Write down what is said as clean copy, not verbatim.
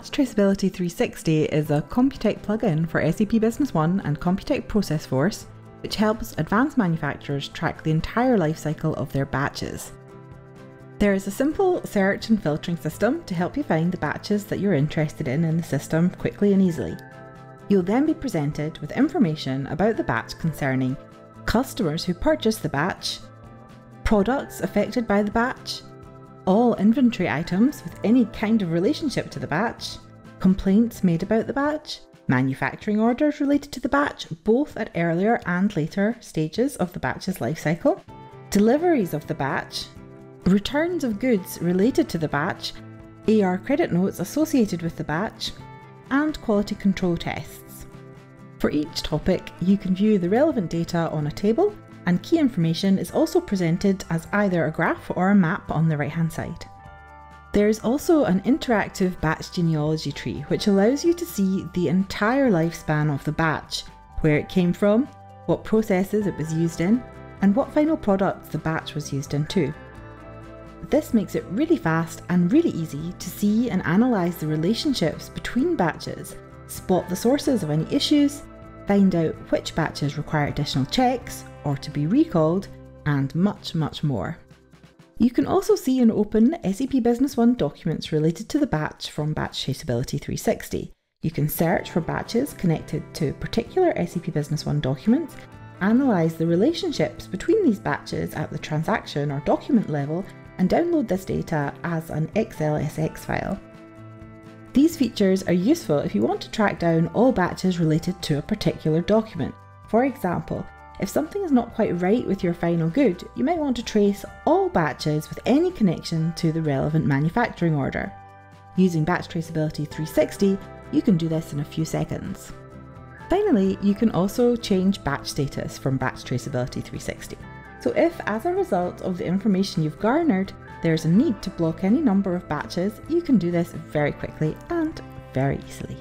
Batch Traceability 360 is a CompuTec plugin for SAP Business One and CompuTec ProcessForce, which helps advanced manufacturers track the entire lifecycle of their batches. There is a simple search and filtering system to help you find the batches that you're interested in the system quickly and easily. You'll then be presented with information about the batch concerning customers who purchased the batch, products affected by the batch, all inventory items with any kind of relationship to the batch, complaints made about the batch, manufacturing orders related to the batch, both at earlier and later stages of the batch's lifecycle, deliveries of the batch, returns of goods related to the batch, AR credit notes associated with the batch, and quality control tests. For each topic, you can view the relevant data on a table, and key information is also presented as either a graph or a map on the right-hand side. There is also an interactive batch genealogy tree, which allows you to see the entire lifespan of the batch, where it came from, what processes it was used in, and what final products the batch was used in too. This makes it really fast and really easy to see and analyse the relationships between batches, spot the sources of any issues, find out which batches require additional checks or to be recalled, and much, much more. You can also see and open SAP Business One documents related to the batch from Batch Traceability 360. You can search for batches connected to particular SAP Business One documents, analyse the relationships between these batches at the transaction or document level, and download this data as an XLSX file. These features are useful if you want to track down all batches related to a particular document. For example, if something is not quite right with your final good, you might want to trace all batches with any connection to the relevant manufacturing order. Using Batch Traceability 360, you can do this in a few seconds. Finally, you can also change batch status from Batch Traceability 360. So if, as a result of the information you've garnered, there's a need to block any number of batches, you can do this very quickly and very easily.